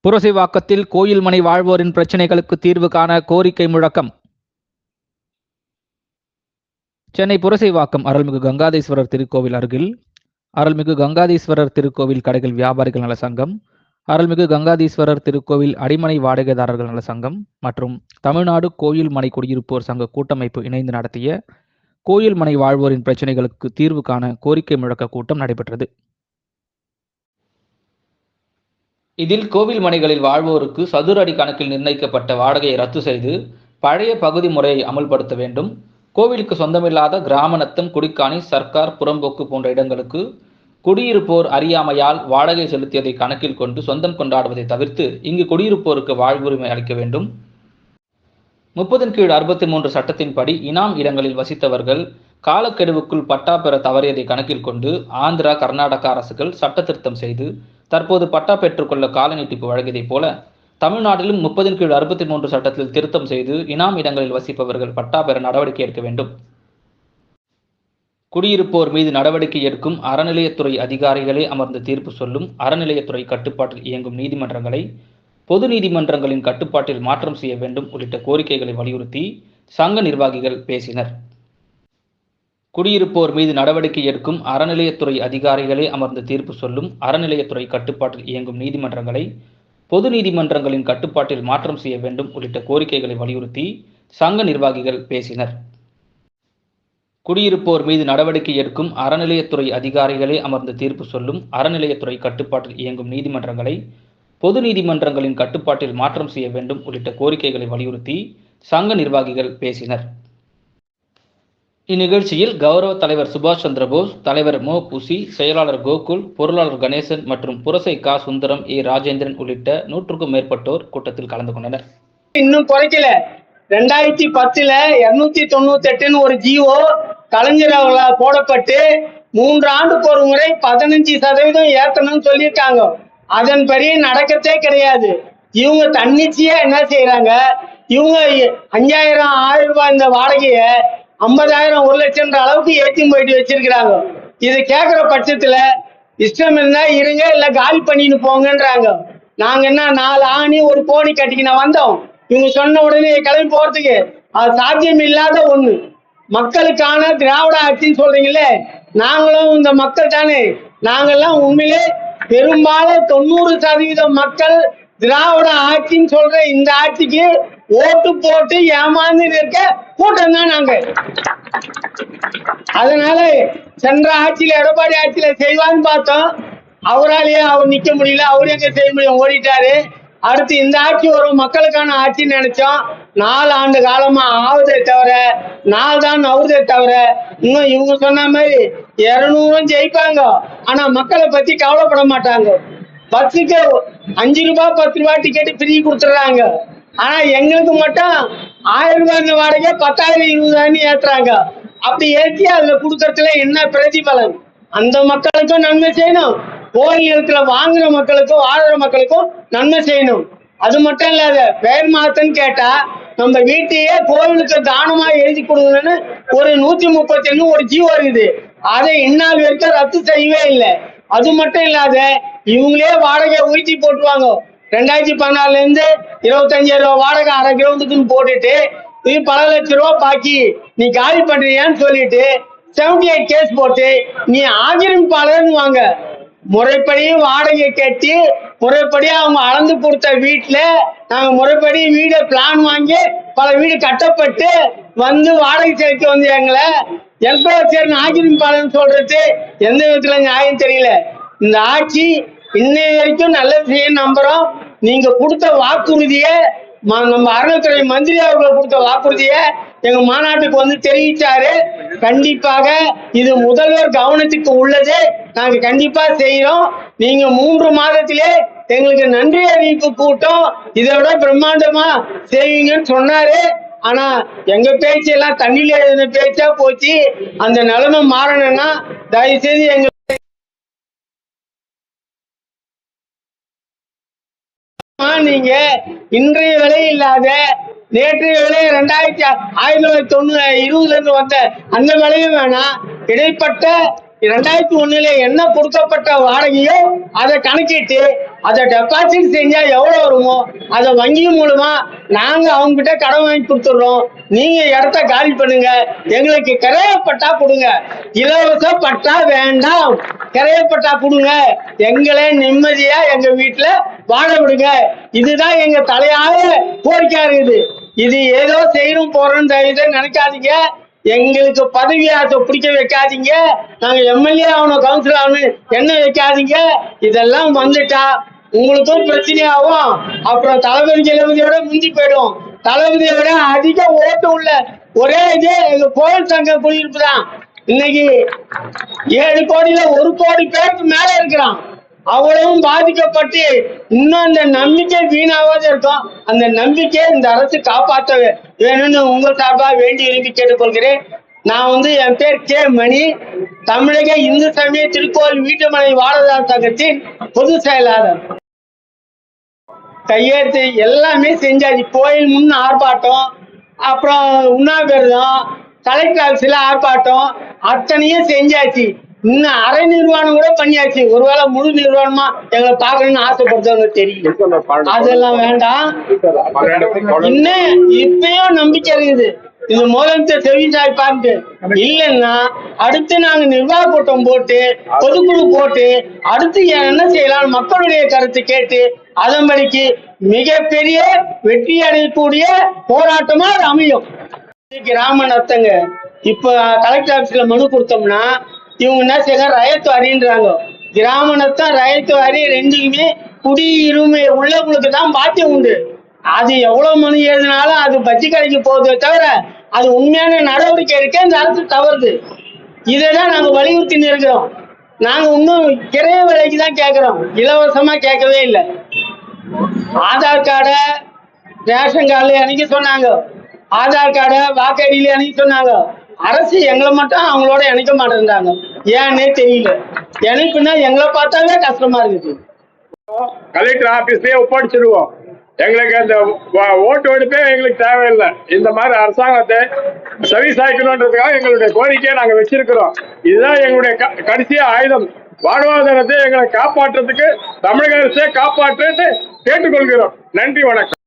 புரசைவாக்கத்தில் கோயில் மனை வாழ்வோரின் பிரச்சினைகளுக்கு தீர்வு காண கோரிக்கை முழக்கம். சென்னை புரசைவாக்கம் அருள்மிகு கங்காதீஸ்வரர் திருக்கோவில் அருகில் அருள்மிகு கங்காதீஸ்வரர் திருக்கோவில் கடைகள் வியாபாரிகள் நல சங்கம், அருள்மிகு கங்காதீஸ்வரர் திருக்கோவில் அடிமனை வாடகைதாரர்கள் நல சங்கம் மற்றும் தமிழ்நாடு கோயில் மனை குடியிருப்போர் சங்க கூட்டமைப்பு இணைந்து நடத்திய கோயில் மனை வாழ்வோரின் பிரச்சினைகளுக்கு தீர்வு காண கோரிக்கை முழக்க கூட்டம் நடைபெற்றது. இதில் கோவில் மனைகளில் வாழ்வோருக்கு சதுர அடி கணக்கில் நிர்ணயிக்கப்பட்ட வாடகையை ரத்து செய்து பழைய பகுதி முறையை அமல்படுத்த வேண்டும். கோவிலுக்கு சொந்தமில்லாத கிராம நத்தம், குடிக்காணி, சர்க்கார், புறம்போக்கு போன்ற இடங்களுக்கு குடியிருப்போர் அறியாமையால் வாடகை செலுத்தியதை கணக்கில் கொண்டு சொந்தம் கொண்டாடுவதை தவிர்த்து இங்கு குடியிருப்போருக்கு வாழ்வுரிமை அளிக்க வேண்டும். 30/63 சட்டத்தின்படி இனாம் இடங்களில் வசித்தவர்கள் காலக்கெடுவுக்குள் பட்டா பெற தவறியதை கணக்கில் கொண்டு ஆந்திரா, கர்நாடக அரசுகள் சட்ட திருத்தம் செய்து தற்போது பட்டா பெற்றுக்கொள்ள கால நீட்டிப்பு வழங்கியதை போல தமிழ்நாட்டிலும் 30/63 சட்டத்தில் திருத்தம் செய்து இனாம் இடங்களில் வசிப்பவர்கள் பட்டா பெற நடவடிக்கை எடுக்க வேண்டும். குடியிருப்போர் மீது நடவடிக்கை எடுக்கும் அறநிலையத்துறை அதிகாரிகளே அமர்ந்து தீர்ப்பு சொல்லும் அறநிலையத்துறை கட்டுப்பாட்டில் இயங்கும் நீதிமன்றங்களை பொது நீதிமன்றங்களின் கட்டுப்பாட்டில் மாற்றம் செய்ய வேண்டும் உள்ளிட்ட கோரிக்கைகளை வலியுறுத்தி சங்க நிர்வாகிகள் பேசினர். குடியிருப்போர் மீது நடவடிக்கை எடுக்கும் அறநிலையத்துறை அதிகாரிகளே அமர்ந்து தீர்ப்பு சொல்லும் அறநிலையத்துறை கட்டுப்பாட்டில் இயங்கும் நீதிமன்றங்களை பொது நீதிமன்றங்களின் கட்டுப்பாட்டில் மாற்றம் செய்ய வேண்டும் உள்ளிட்ட கோரிக்கைகளை வலியுறுத்தி சங்க நிர்வாகிகள் பேசினர். குடியிருப்போர் மீது நடவடிக்கை எடுக்கும் அறநிலையத்துறை அதிகாரிகளே அமர்ந்து தீர்ப்பு சொல்லும் அறநிலையத்துறை கட்டுப்பாட்டில் இயங்கும் நீதிமன்றங்களை பொது நீதிமன்றங்களின் கட்டுப்பாட்டில் மாற்றம் செய்ய வேண்டும் உள்ளிட்ட கோரிக்கைகளை வலியுறுத்தி சங்க நிர்வாகிகள் பேசினர். இந்நிகழ்ச்சியில் கௌரவ தலைவர் சுபாஷ் சந்திர போஸ், தலைவர் மோ புசி, செயலாளர் கோகுல், பொருளாளர் கணேசன் மற்றும் புரசை கா சுந்தரம், ஏ ராஜேந்திரன் உள்ளிட்ட 100க்கும் மேற்பட்டோர் கூட்டத்தில் கலந்து கொண்டனர். இன்னும் குறைக்கல. 2010 298 ஒரு ஜிஓ கலைஞர் அவர்களால் போடப்பட்டு 3 ஆண்டுக்கு ஒரு முறை 15% ஏற்றணும்னு சொல்லியிருக்காங்க. அதன்படி நடக்கத்தே கிடையாது. இவங்க தன்னிச்சையா என்ன செய்யறாங்க, இவங்க 5000 1000 ரூபாய் இந்த வாடகைய 50,000 1 லட்சம் அளவுக்கு ஏற்றி போயிட்டு வச்சிருக்கிறாங்க. இது கேட்கிற பட்சத்துல இஷ்டம் இருந்தா இருங்க, இல்ல காலி பண்ணிட்டு போங்கன்றாங்க. நாங்க என்ன 4 ஆணி ஒரு கோணி கட்டிக்கின வந்தோம். இவங்க சொன்ன உடனே கிளம்பி போறதுக்கு அது சாத்தியம் இல்லாத ஒண்ணு. மக்களுக்கான திராவிட ஆட்சின்னு சொல்றீங்களே, நாங்களும் இந்த மக்கள் தானே. நாங்கெல்லாம் உண்மையிலே பெரும்பாலும் 90% மக்கள் திராவிட ஆட்சின்னு சொல்ற இந்த ஆட்சிக்கு ஓட்டு போட்டு ஏமாந்து இருக்க கூட்டம் தான் நாங்க. அதனால சென்ற ஆட்சியில எடப்பாடி ஆட்சியில செய்வான்னு பார்த்தோம். அவராலேயே அவர் நிக்க முடியல, அவரு எங்க செய்ய முடியும், ஓடிட்டாரு. அடுத்து இந்த ஆட்சி வரும், மக்களுக்கான ஆட்சின்னு நினைச்சோம். 4 ஆண்டு காலமா ஆகுதே தவிர 4 தான் நவுதே தவிர இன்னும் இவங்க சொன்ன மாதிரி 200 ஜெயிப்பாங்க. ஆனா மக்களை பத்தி கவலைப்பட மாட்டாங்க. பஸ்ஸுக்கு 5 ரூபாய் 10 ரூபாய் டிக்கெட் ஃப்ரீ கொடுத்துட்றாங்க. ஆனா எங்களுக்கு மட்டும் 1000 ரூபாய் வாடகை 10,000 20,000 ஏத்துறாங்க. அப்படி ஏற்றி அதுல கொடுக்கறதுல என்ன பிரதிபலன்? அந்த மக்களுக்கும் நன்மை செய்யணும், கோயில் இடத்துல வாங்குற மக்களுக்கும் வாழ்ற மக்களுக்கும் நன்மை செய்யணும். அது மட்டும் இல்லாத பெயர் மாத்தன்னு கேட்டா நம்ம வீட்டையே கோவிலுக்கு தானமா எழுதி கொடுங்கன்னு ஒரு 131 ஒரு ஜீவோ இருக்குது. அதை இந்நாள் வரைக்கும் ரத்து செய்யவே இல்லை. அது மட்டும் இல்லாத இவங்களே வாடகை உயர்த்தி போட்டுவாங்க. 2014 25,000 ரூபாய் வாடகை அரை கிரவுண்டுக்குன்னு போட்டுட்டு இது பல லட்சம் ரூபாய் பாக்கி நீ காலி பண்றியான்னு சொல்லிட்டு 78 கேஸ் போட்டு நீ ஆக்கிரமிப்பாளர்னு வாங்க. முறைப்படி வாடகை கட்டி முறைப்படி அவங்க அளந்து கொடுத்த வீட்டுல நாங்க முறைப்படி வீடு பிளான் வாங்கி பல வீடு கட்டப்பட்டு வந்து வாடகை செலுத்தி வந்து எங்களை எல்பேர் ஆக்கிரமிப்பாளர்னு சொல்றது எந்த விதத்துல நியாயம் தெரியல. இந்த ஆட்சி இன்னைய வரைக்கும் நல்லது செய்ய நம்புறோம். நீங்க கொடுத்த வாக்குறுதிய நம்ம அறநிலையத்துறை மந்திரி அவர்கள் கொடுத்த வாக்குறுதிய எங்க மாநாட்டுக்கு வந்து தெரிவிச்சாரு. கண்டிப்பாக இது முதல்வர் கவனத்துக்கு உள்ளது. நாங்க கண்டிப்பா செய்யறோம். நீங்க 3 மாதத்திலே எங்களுக்கு நன்றி அறிவிப்பு கூட்டம் இதை விட பிரம்மாண்டமா செய்வீங்கன்னு சொன்னாரு. ஆனா எங்க பேச்செல்லாம் தண்ணியில எழுதின பேச்சா போச்சு. அந்த நிலைமை மாறணும்னா தயவு செய்து எங்க நீங்க இன்றைய விலை இல்லாத நேற்றைய விலை 1920 வந்த அந்த விலையும் வேணாம். இடைப்பட்ட 2001 என்ன கொடுக்கப்பட்ட வாடகையோ அதை கணக்கிட்டு அதை டெபாசிட் செஞ்சா எவ்வளவு வருமோ அதை வங்கி மூலமா நாங்க அவங்க கிட்ட கடன் வாங்கி கொடுத்துடுறோம். நீங்க இடத்த காலி பண்ணுங்க, எங்களுக்கு கிரையப்பட்டா கொடுங்க, இலவச பட்டா வேண்டாம், கிரையப்பட்டா கொடுங்க, எங்களே நிம்மதியா எங்க வீட்டுல வாழ விடுங்க. இதுதான் எங்க தலையாய கோரிக்கையா இருக்குது. இது ஏதோ செய்யணும் போறோம்னு நினைக்காதீங்க. எங்களுக்கு பதவி ஆசை பிடிக்க வைக்காதீங்க. நாங்க எம்எல்ஏ ஆகணும், கவுன்சிலர் ஆகணும் என்ன வைக்காதீங்க. இதெல்லாம் வந்துட்டா உங்களுக்கும் பிரச்சனையாகும். அப்புறம் தளபதியோட முந்தி போயிடும். தளபதியை விட அதிக ஓட்டு உள்ள ஒரே இது எங்க கோயில் சங்க குடியிருப்பு தான். இன்னைக்கு 7 கோடியில 1 கோடி பேருக்கு மேல இருக்கிறான். அவ்வளவும் பாதிக்கப்பட்டு இன்னும் அந்த நம்பிக்கை வீணாவது இருக்கும். அந்த நம்பிக்கையை இந்த அரசு காப்பாற்ற வேணும்னு உங்கள் சார்பா வேண்டி விரும்பி கேட்டுக்கொள்கிறேன். நான் என் பேர் கே மணி, தமிழக இந்து சமய திருக்கோவில் வீட்டுமனை வாழதார் சங்கத்தின் பொதுச் செயலாளர். கையெழுத்து எல்லாமே செஞ்சாச்சு. கோயில் முன் ஆர்ப்பாட்டம், அப்புறம் உண்ணாவிரதம், கலெக்டர் ஆஃபீஸ்ல ஆர்ப்பாட்டம், அத்தனையும் செஞ்சாச்சு. இன்னும் அரை நிர்வாணம் கூட பண்ணியாச்சு. ஒருவேளை முழு நிர்வாணமா எங்களை பார்க்கணும்னு ஆசைப்படுறவங்க தெரியும். அதெல்லாம் வேண்டாம். இன்னும் இப்பயும் நம்பிக்கை இருக்குது. இது முதலமைச்சர் செவிசாய் பார்த்து இல்லைன்னா அடுத்து நாங்க நிர்வாக கூட்டம் போட்டு பொதுக்குழு போட்டு அடுத்து என்ன செய்யலாம் மக்களுடைய கருத்து கேட்டு அதன்படிக்கு மிகப்பெரிய வெற்றி அடையக்கூடிய போராட்டமா அது அமையும். கிராம நத்தங்க இப்ப கலெக்டர் ஆபீஸ்ல மனு கொடுத்தோம்னா இவங்க என்ன செய்ய ரயத்துவாரின்றாங்க. கிராம நத்தம் ரயத்துவாரி ரெண்டுக்குமே குடியுரிமை உள்ளவங்களுக்கு தான் பாத்தியம் உண்டு. அது எவ்வளவு மனு எழுதினாலும் அது பஜ்ஜி கடைக்கு போகுதே தவிர அது உண்மையான நடவடிக்கை இருக்க இந்த அரசு தவறுது. இதைதான் நாங்க வலியுறுத்தி இருக்கிறோம். நாங்க இன்னும் கிரைய விலைக்கு தான் கேட்கிறோம், இலவசமா கேட்கவே இல்லை. ஆதார் கார்டை ரேஷன் கார்டுல அன்னைக்கு சொன்னாங்க, ஆதார் கார்டை வாக்கடியில அன்னைக்கு சொன்னாங்க. அரசு எங்களை மட்டும் அவங்களோட இணைக்க மாட்டேன்றாங்க. ஏன்னே தெரியல. இணைப்புன்னா எங்களை பார்த்தாவே கஷ்டமா இருக்குது. கலெக்டர் ஆபீஸ்லயே ஒப்படைச்சிருவோம். எங்களுக்கு அந்த ஓட்டு எடுப்பே எங்களுக்கு தேவையில்லை. இந்த மாதிரி அரசாங்கத்தை செவிசாய்க்கணுன்றதுக்காக எங்களுடைய கோரிக்கையை நாங்க வச்சிருக்கிறோம். இதுதான் எங்களுடைய கடைசி ஆயுதம். வாழ்வாதாரத்தை எங்களை காப்பாற்றுறதுக்கு தமிழக அரசே காப்பாற்று கேட்டுக்கொள்கிறோம். நன்றி, வணக்கம்.